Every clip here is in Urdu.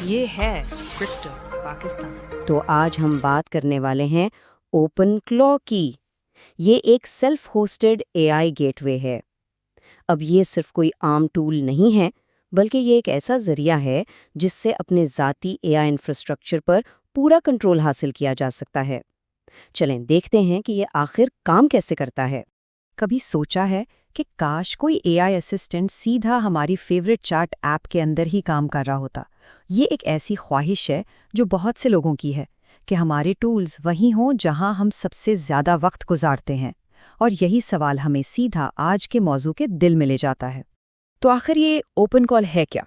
یہ ہے کرپٹو پاکستان۔ تو آج ہم بات کرنے والے ہیں اوپن کلا کی۔ یہ ایک self hosted A I gateway ہے۔ اب یہ صرف کوئی عام ٹول نہیں ہے، بلکہ یہ ایک ایسا ذریعہ ہے جس سے اپنے ذاتی اے آئی انفراسٹرکچر پر پورا کنٹرول حاصل کیا جا سکتا ہے۔ چلیں دیکھتے ہیں کہ یہ آخر کام کیسے کرتا ہے۔ کبھی سوچا ہے کہ کاش کوئی اے آئی اسسٹنٹ سیدھا ہماری فیوریٹ چیٹ ایپ کے اندر ہی کام کر رہا ہوتا؟ یہ ایک ایسی خواہش ہے جو بہت سے لوگوں کی ہے کہ ہمارے ٹولز وہیں ہوں جہاں ہم سب سے زیادہ وقت گزارتے ہیں، اور یہی سوال ہمیں سیدھا آج کے موضوع کے دل میں لے جاتا ہے۔ تو آخر یہ اوپن کال ہے کیا؟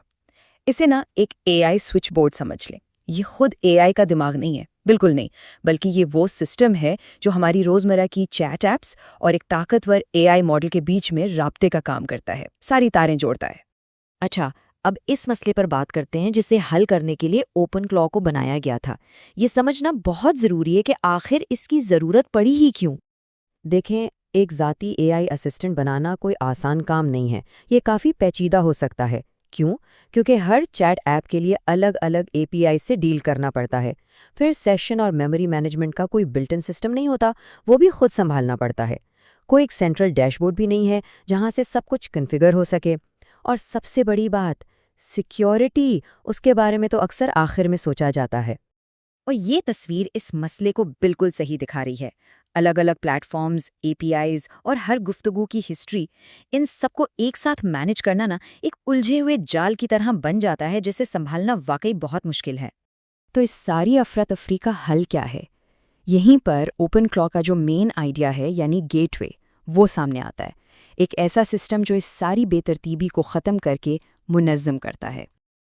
اسے ایک اے آئی سوئچ بورڈ سمجھ لیں۔ یہ خود اے آئی کا دماغ نہیں ہے، بالکل نہیں، بلکہ یہ وہ سسٹم ہے جو ہماری روزمرہ کی چیٹ ایپس اور ایک طاقتور اے آئی ماڈل کے بیچ میں رابطے کا کام کرتا ہے، ساری تاریں جوڑتا ہے۔ اچھا، اب اس مسئلے پر بات کرتے ہیں جسے حل کرنے کے لیے اوپن کلا کو بنایا گیا تھا۔ یہ سمجھنا بہت ضروری ہے کہ آخر اس کی ضرورت پڑی ہی کیوں۔ دیکھیں، ایک ذاتی اے آئی اسسٹنٹ بنانا کوئی آسان کام نہیں ہے۔ یہ کافی پیچیدہ ہو سکتا ہے۔ کیوں؟ کیونکہ ہر چیٹ ایپ کے لیے الگ الگ اے پی آئی سے ڈیل کرنا پڑتا ہے۔ پھر سیشن اور میموری مینجمنٹ کا کوئی بلٹ ان سسٹم نہیں ہوتا، وہ بھی خود سنبھالنا پڑتا ہے۔ کوئی ایک سینٹرل ڈیش بورڈ بھی نہیں ہے جہاں سے سب کچھ کنفیگر ہو سکے۔ اور سب سے بڑی بات، سیکیورٹی، اس کے بارے میں تو اکثر آخر میں سوچا جاتا ہے۔ اور یہ تصویر اس مسئلے کو بالکل صحیح دکھا رہی ہے۔ الگ الگ platforms, A P Is اور ہر گفتگو کی ہسٹری، ان سب کو ایک ساتھ مینج کرنا ایک الجھے ہوئے جال کی طرح بن جاتا ہے جسے سنبھالنا واقعی بہت مشکل ہے۔ تو اس ساری افراتفری کا حل کیا ہے؟ یہیں پر اوپن کلا کا جو مین آئیڈیا ہے، یعنی گیٹ وے، وہ سامنے آتا ہے۔ ایک ایسا سسٹم جو اس ساری بے ترتیبی کو ختم کر کے منظم کرتا ہے۔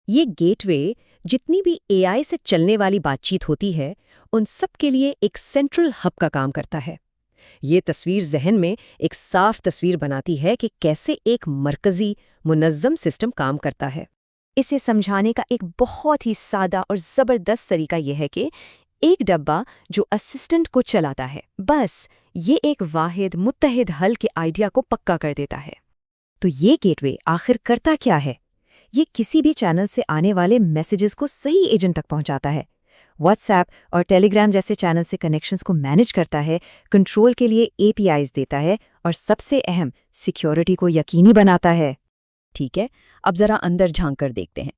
یہ گیٹ وے جتنی بھی اے آئی سے چلنے والی بات چیت ہوتی ہے، ان سب کے لیے ایک سینٹرل ہب کا کام کرتا ہے۔ یہ تصویر ذہن میں ایک صاف تصویر بناتی ہے کہ کیسے ایک مرکزی منظم سسٹم کام کرتا ہے۔ اسے سمجھانے کا ایک بہت ہی سادہ اور زبردست طریقہ یہ ہے کہ ایک ڈبہ جو اسسٹنٹ کو چلاتا ہے، بس یہ ایک واحد متحد حل کے آئیڈیا کو پکا کر دیتا ہے۔ تو یہ گیٹ وے آخر کرتا کیا ہے؟ یہ کسی بھی چینل سے آنے والے میسیجز کو صحیح ایجنٹ تک پہنچاتا ہے، واٹس ایپ اور ٹیلی گرام جیسے چینل سے کنیکشنز کو مینج کرتا ہے، کنٹرول کے لیے اے پی آئیز دیتا ہے، اور سب سے اہم، سیکیورٹی کو یقینی بناتا ہے۔ ٹھیک ہے، اب ذرا اندر جھانک کر دیکھتے ہیں۔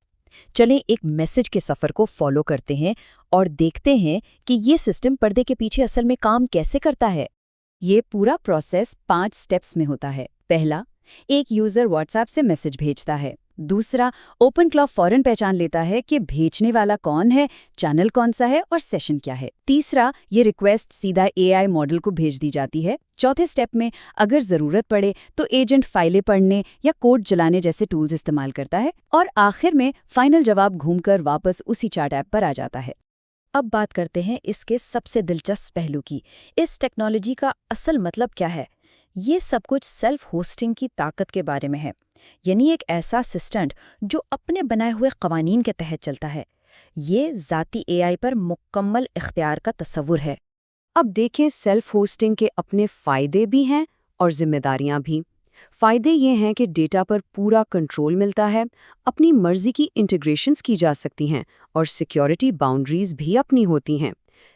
چلیں ایک میسج کے سفر کو فالو کرتے ہیں اور دیکھتے ہیں کہ یہ سسٹم پردے کے پیچھے اصل میں کام کیسے کرتا ہے۔ یہ پورا پروسیس 5 سٹیپس میں ہوتا ہے۔ پہلا، ایک یوزر واٹس ایپ سے میسج بھیجتا ہے۔ دوسرا، اوپن کلا فوراً پہچان لیتا ہے کہ بھیجنے والا کون ہے، چینل کون سا ہے اور سیشن کیا ہے۔ تیسرا، یہ ریکویسٹ سیدھا اے آئی ماڈل کو بھیج دی جاتی ہے۔ چوتھے سٹیپ میں اگر ضرورت پڑے تو ایجنٹ فائلیں پڑھنے یا کوڈ چلانے جیسے ٹولز استعمال کرتا ہے، اور آخر میں فائنل جواب گھوم کر واپس اسی چیٹ ایپ پر آ جاتا ہے۔ اب بات کرتے ہیں اس کے سب سے دلچسپ پہلو کی۔ اس ٹیکنالوجی کا اصل مطلب کیا ہے؟ یہ سب کچھ سیلف ہوسٹنگ کی طاقت کے بارے میں ہے، یعنی ایک ایسا اسسٹنٹ جو اپنے بنائے ہوئے قوانین کے تحت چلتا ہے۔ یہ ذاتی اے آئی پر مکمل اختیار کا تصور ہے۔ اب دیکھیں، سیلف ہوسٹنگ کے اپنے فائدے بھی ہیں اور ذمہ داریاں بھی۔ فائدے یہ ہیں کہ ڈیٹا پر پورا کنٹرول ملتا ہے، اپنی مرضی کی انٹیگریشنز کی جا سکتی ہیں، اور سیکیورٹی باؤنڈریز بھی اپنی ہوتی ہیں۔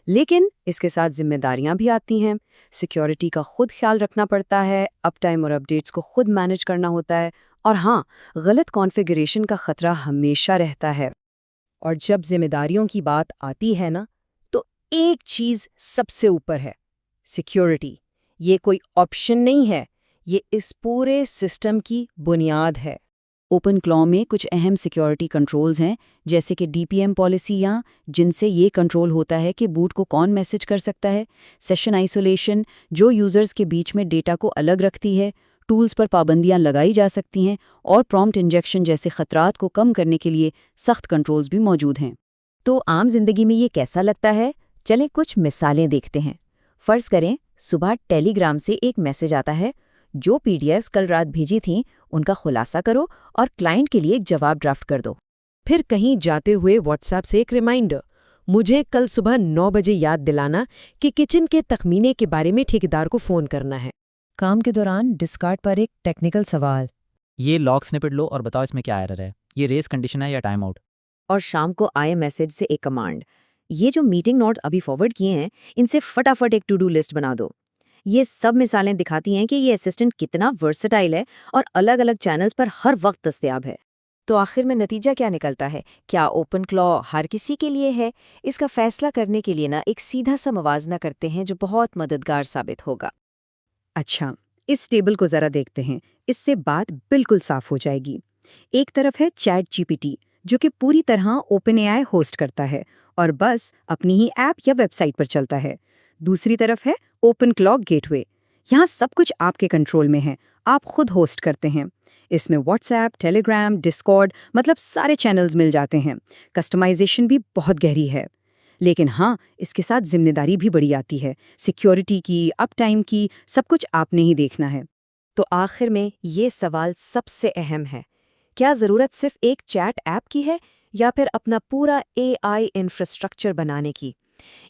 لیکن اس کے ساتھ ذمہ داریاں بھی آتی ہیں۔ سیکیورٹی کا خود خیال رکھنا پڑتا ہے، اپ ٹائم اور اپڈیٹس کو خود مینج کرنا ہوتا ہے، اور ہاں، غلط کانفیگریشن کا خطرہ ہمیشہ رہتا ہے۔ اور جب ذمہ داریوں کی بات آتی ہے تو ایک چیز سب سے اوپر ہے، سیکیورٹی۔ یہ کوئی آپشن نہیں ہے، یہ اس پورے سسٹم کی بنیاد ہے۔ اوپن کلا میں کچھ اہم سیکیورٹی کنٹرولز ہیں، جیسے کہ ڈی پی ایم پالیسیاں، جن سے یہ کنٹرول ہوتا ہے کہ بوٹ کو کون میسج کر سکتا ہے، سیشن آئسولیشن، جو یوزرز کے بیچ میں ڈیٹا کو الگ رکھتی ہے، ٹولز پر پابندیاں لگائی جا سکتی ہیں، اور پرومپٹ انجیکشن جیسے خطرات کو کم کرنے کے لیے سخت کنٹرولز بھی موجود ہیں۔ تو عام زندگی میں یہ کیسا لگتا ہے؟ چلیں کچھ مثالیں دیکھتے ہیں۔ فرض کریں صبح ٹیلی گرام سے ایک میسج آتا ہے، جو پی ڈی ایفز کل رات بھیجی تھیں ان کا خلاصہ کرو اور کلائنٹ کے لیے ایک جواب ڈرافٹ کر دو۔ پھر کہیں جاتے ہوئے واٹس ایپ سے ایک ریمائنڈر، مجھے کل صبح 9 بجے یاد دلانا کہ کچن کے تخمینے کے بارے میں ٹھیکیدار کو فون کرنا ہے۔ کام کے دوران ڈسکارڈ پر ایک ٹیکنیکل سوال، یہ لاگ سنپٹ لو اور بتاؤ اس میں کیا ایرر ہے، یہ ریس کنڈیشن ہے یا ٹائم آؤٹ۔ اور شام کو آئے میسج سے ایک کمانڈ. یہ جو میٹنگ نوٹس ابھی فارورڈ کیے ہیں ان سے فٹافٹ ایک ٹو ڈو لسٹ بنا دو. یہ سب مثالیں دکھاتی ہیں کہ یہ اسسٹنٹ کتنا ورسٹائل ہے اور الگ الگ چینلز پر ہر وقت دستیاب ہے. تو آخر میں نتیجہ کیا نکلتا ہے؟ کیا اوپن کلا ہر کسی کے لیے ہے؟ اس کا فیصلہ کرنے کے لیے ایک سیدھا سا موازنہ کرتے ہیں جو بہت مددگار ثابت ہوگا. اچھا، اس ٹیبل کو ذرا دیکھتے ہیں، اس سے بات بالکل صاف ہو جائے گی. ایک طرف ہے چیٹ جی پی ٹی جو کہ پوری طرح اوپن اے آئی ہوسٹ کرتا ہے اور بس اپنی ہی ایپ یا ویب سائٹ پر چلتا ہے. دوسری طرف ہے اوپن کلاک گیٹ وے. یہاں سب کچھ آپ کے کنٹرول میں ہے، آپ خود ہوسٹ کرتے ہیں. اس میں واٹس ایپ، ٹیلی گرام، ڈسکارڈ مطلب سارے چینلز مل جاتے ہیں. کسٹمائزیشن بھی بہت گہری ہے. لیکن ہاں، اس کے ساتھ ذمہ داری بھی بڑی آتی ہے. سیکیورٹی کی، اپ ٹائم کی، سب کچھ آپ نے ہی دیکھنا ہے. تو آخر میں یہ سوال سب سے اہم ہے، کیا ضرورت صرف ایک چیٹ ایپ کی ہے یا پھر اپنا پورا اے آئی انفراسٹرکچر بنانے کی؟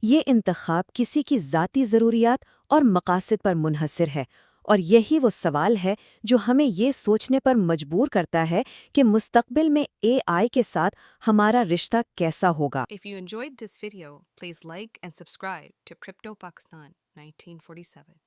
یہ انتخاب کسی کی ذاتی ضروریات اور مقاصد پر منحصر ہے، اور یہی وہ سوال ہے جو ہمیں یہ سوچنے پر مجبور کرتا ہے کہ مستقبل میں اے آئی کے ساتھ ہمارا رشتہ کیسا ہوگا. If you enjoyed this video, please like and subscribe to Crypto Pakistan 1947.